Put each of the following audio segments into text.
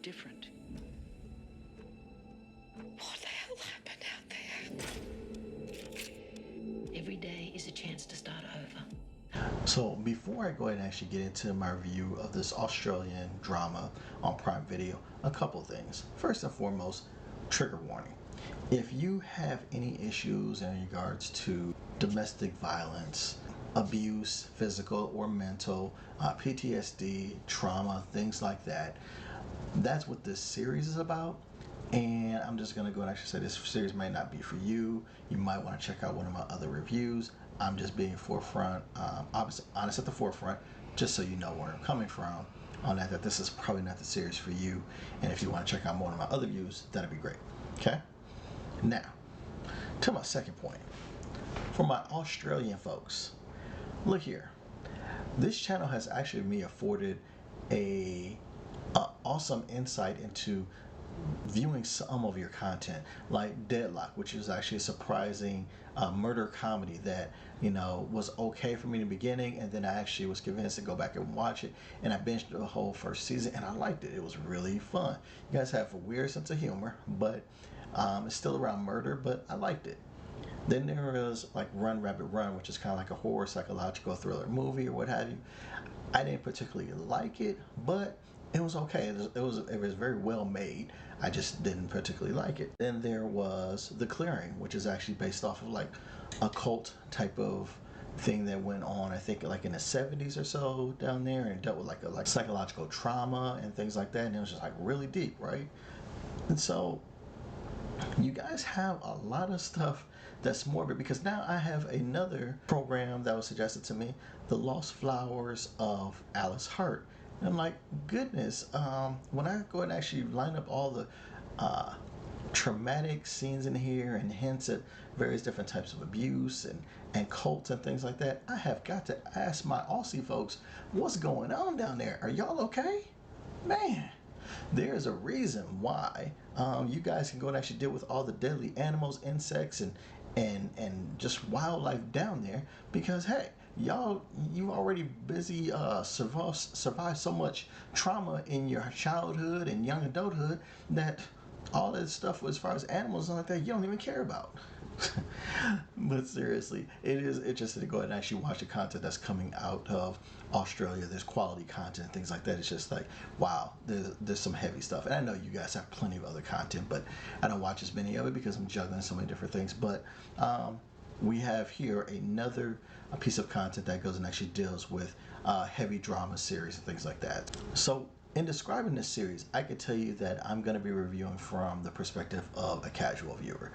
different. What the hell happened out there? Every day is a chance to start over. So before I go ahead and actually get into my review of this Australian drama on Prime Video, a couple things. First and foremost, trigger warning. If you have any issues in regards to domestic violence, abuse, physical or mental, PTSD, trauma, things like that, that's what this series is about. And I'm just going to go and actually say this series may not be for you. You might want to check out one of my other reviews. I'm just being forefront, honest at the forefront, just so you know where I'm coming from on that this is probably not the series for you. And if you want to check out one of my other views, that'd be great. Okay? Now, to my second point. For my Australian folks, look here. This channel has actually me afforded a awesome insight into viewing some of your content, like Deadlock, which is actually a surprising murder comedy that was okay for me in the beginning, and then I actually was convinced to go back and watch it, and I binged the whole first season, and I liked it. It was really fun. You guys have a weird sense of humor, but it's still around murder, but I liked it. Then there was like Run Rabbit Run, which is kind of like a horror psychological thriller movie or what have you. I didn't particularly like it, but it was okay. It was very well made. I just didn't particularly like it. Then there was The Clearing, which is actually based off of like a cult type of thing that went on, I think like in the 70s or so down there, and dealt with like psychological trauma and things like that, and it was just like really deep, right? And so you guys have a lot of stuff that's morbid, because now I have another program that was suggested to me, The Lost Flowers of Alice Hart. And I'm like, goodness, when I go and actually line up all the traumatic scenes in here and hints at various different types of abuse and cults and things like that, I have got to ask my Aussie folks, what's going on down there? Are y'all okay? Man, there's a reason why you guys can go and actually deal with all the deadly animals, insects, and just wildlife down there, because hey, you already busy survived so much trauma in your childhood and young adulthood that all that stuff as far as animals and like that you don't even care about. But seriously, it is interesting to go ahead and actually watch the content that's coming out of Australia. There's quality content and things like that. It's just like, wow, there's some heavy stuff. And I know you guys have plenty of other content, but I don't watch as many of it because I'm juggling so many different things. But we have here another piece of content that goes and actually deals with heavy drama series and things like that. So in describing this series, I could tell you that I'm going to be reviewing from the perspective of a casual viewer.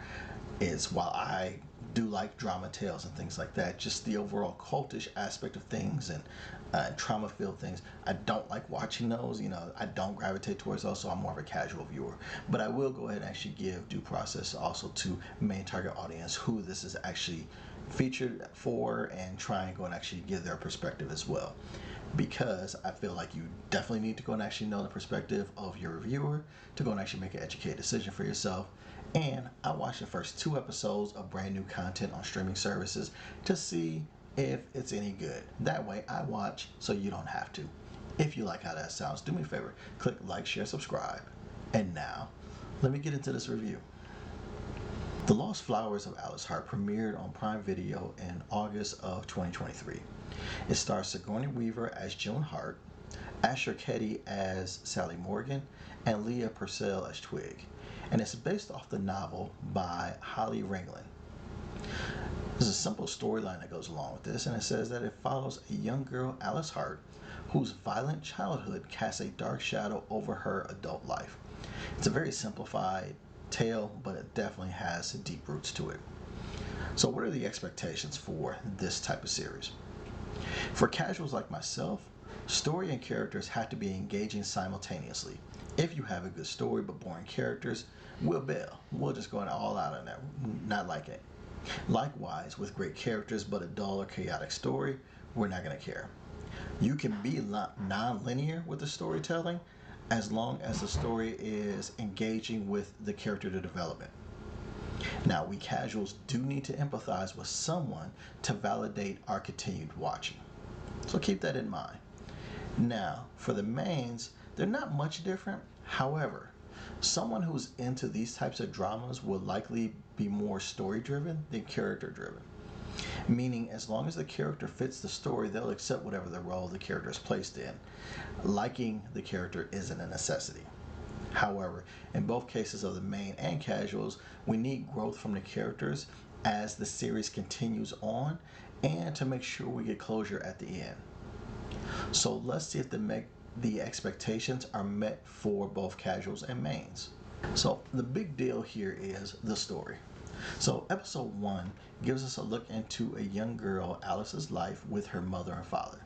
Is while I do like drama tales and things like that, just the overall cultish aspect of things and trauma-filled things, I don't like watching those. I don't gravitate towards those, so I'm more of a casual viewer. But I will go ahead and actually give due process also to main target audience who this is actually featured for, and try and go and actually give their perspective as well. Because I feel like you definitely need to go and actually know the perspective of your reviewer to go and actually make an educated decision for yourself. And I watched the first 2 episodes of brand new content on streaming services to see if it's any good. That way I watch so you don't have to. If you like how that sounds, do me a favor, click like, share, subscribe. And now, let me get into this review. The Lost Flowers of Alice Hart premiered on Prime Video in August of 2023. It stars Sigourney Weaver as Joan Hart, Asher Ketty as Sally Morgan, and Leah Purcell as Twig. And it's based off the novel by Holly Ringland. There's a simple storyline that goes along with this, and it says that it follows a young girl, Alice Hart, whose violent childhood casts a dark shadow over her adult life. It's a very simplified tale, but it definitely has deep roots to it. So what are the expectations for this type of series? For casuals like myself, story and characters have to be engaging simultaneously. If you have a good story but boring characters, we'll bail. We'll just go all out on that, not like it. Likewise, with great characters but a dull or chaotic story, we're not going to care. You can be non-linear with the storytelling as long as the story is engaging with the character development. Now, we casuals do need to empathize with someone to validate our continued watching. So keep that in mind. Now, for the mains, they're not much different. However, someone who's into these types of dramas will likely be more story driven than character driven. Meaning, as long as the character fits the story, they'll accept whatever the role the character is placed in. Liking the character isn't a necessity. However, in both cases of the main and casuals, we need growth from the characters as the series continues on and to make sure we get closure at the end. So let's see if the expectations are met for both casuals and mains. So the big deal here is the story. So episode 1 gives us a look into a young girl, Alice's life with her mother and father.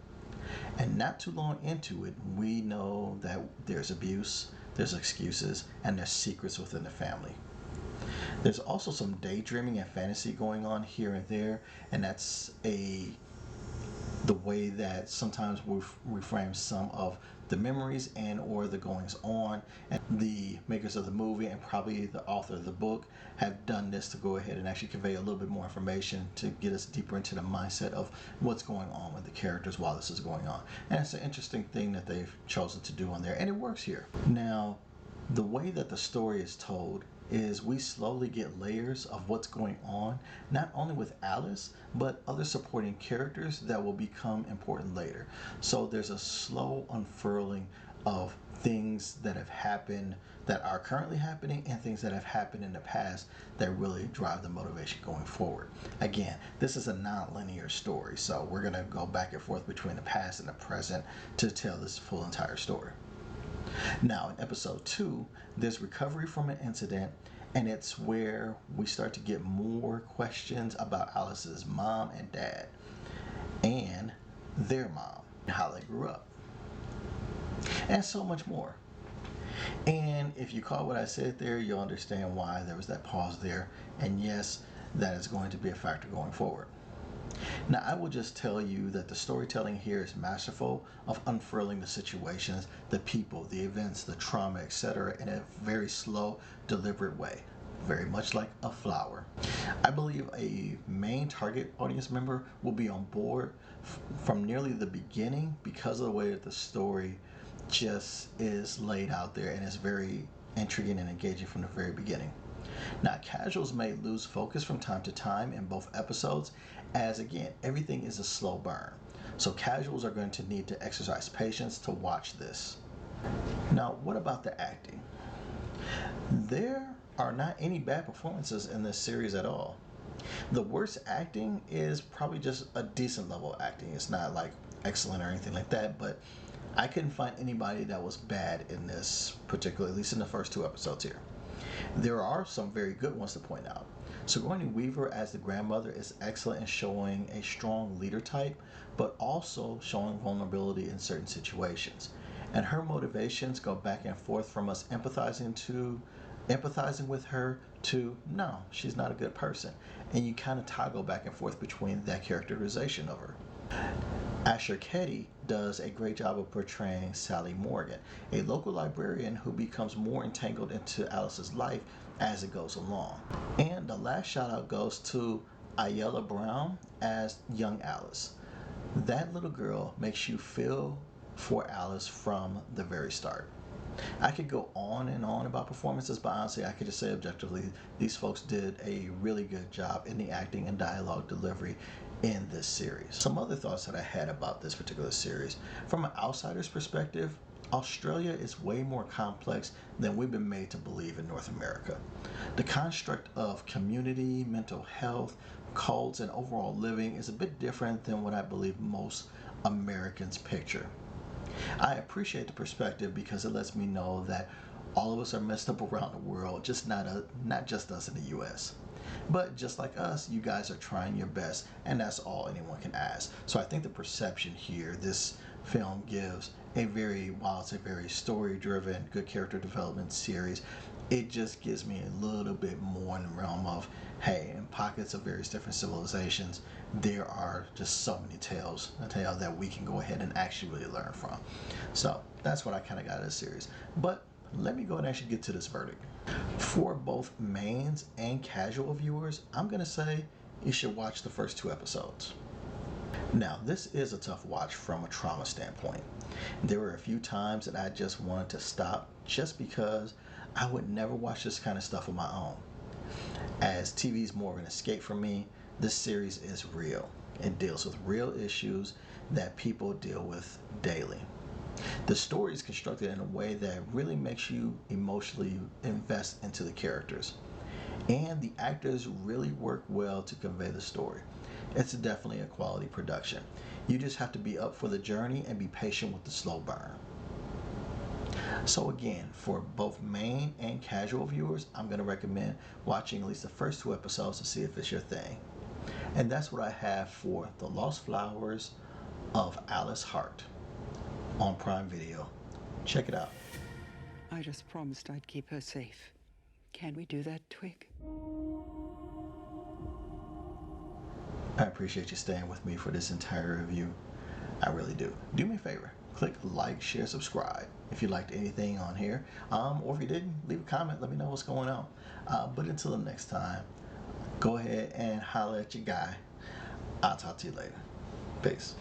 And not too long into it, we know that there's abuse, there's excuses, and there's secrets within the family. There's also some daydreaming and fantasy going on here and there, and that's the way that sometimes we reframe some of the memories and or the goings on. And the makers of the movie and probably the author of the book have done this to go ahead and actually convey a little bit more information to get us deeper into the mindset of what's going on with the characters while this is going on. And it's an interesting thing that they've chosen to do on there, and it works here. Now, the way that the story is told is we slowly get layers of what's going on, not only with Alice, but other supporting characters that will become important later. So there's a slow unfurling of things that have happened, that are currently happening, and things that have happened in the past that really drive the motivation going forward. Again, this is a non-linear story, so we're going to go back and forth between the past and the present to tell this full entire story. Now, in episode 2, there's recovery from an incident, and it's where we start to get more questions about Alice's mom and dad, and their mom, how they grew up, and so much more. And if you caught what I said there, you'll understand why there was that pause there, and yes, that is going to be a factor going forward. Now, I will just tell you that the storytelling here is masterful of unfurling the situations, the people, the events, the trauma, etc. in a very slow, deliberate way, very much like a flower. I believe a main target audience member will be on board from nearly the beginning because of the way that the story just is laid out there, and it's very intriguing and engaging from the very beginning. Now, casuals may lose focus from time to time in both episodes, as again, everything is a slow burn. So casuals are going to need to exercise patience to watch this. Now, what about the acting? There are not any bad performances in this series at all. The worst acting is probably just a decent level of acting. It's not like excellent or anything like that, but I couldn't find anybody that was bad in this particular, at least in the first 2 episodes here. There are some very good ones to point out. Sigourney Weaver as the grandmother is excellent in showing a strong leader type, but also showing vulnerability in certain situations. And her motivations go back and forth from us empathizing with her to no, she's not a good person. And you kind of toggle back and forth between that characterization of her. Asher Ketty does a great job of portraying Sally Morgan, a local librarian who becomes more entangled into Alice's life as it goes along. And the last shout out goes to Ayala Brown as young Alice. That little girl makes you feel for Alice from the very start. I could go on and on about performances, but honestly, I could just say objectively, these folks did a really good job in the acting and dialogue delivery in this series. Some other thoughts that I had about this particular series. From an outsider's perspective, Australia is way more complex than we've been made to believe in North America. The construct of community, mental health, cults, and overall living is a bit different than what I believe most Americans picture. I appreciate the perspective because it lets me know that all of us are messed up around the world, just not just us in the US. But just like us, you guys are trying your best, and that's all anyone can ask. So I think the perception here, this film gives while it's a very story-driven, good character development series, it just gives me a little bit more in the realm of, hey, in pockets of various different civilizations, there are just so many tales that we can go ahead and actually really learn from. So that's what I kind of got out of this series. But let me go and actually get to this verdict. For both mains and casual viewers, I'm going to say you should watch the first 2 episodes. Now, this is a tough watch from a trauma standpoint. There were a few times that I just wanted to stop just because I would never watch this kind of stuff on my own. As TV is more of an escape for me, this series is real. It deals with real issues that people deal with daily. The story is constructed in a way that really makes you emotionally invest into the characters. And the actors really work well to convey the story. It's definitely a quality production. You just have to be up for the journey and be patient with the slow burn. So again, for both main and casual viewers, I'm going to recommend watching at least the first 2 episodes to see if it's your thing. And that's what I have for The Lost Flowers of Alice Hart on Prime Video. Check it out. I just promised I'd keep her safe. Can we do that, Twig? I appreciate you staying with me for this entire review. I really do. Do me a favor. Click like, share, subscribe if you liked anything on here. Or if you didn't, leave a comment. Let me know what's going on. But until the next time, go ahead and holler at your guy. I'll talk to you later. Peace.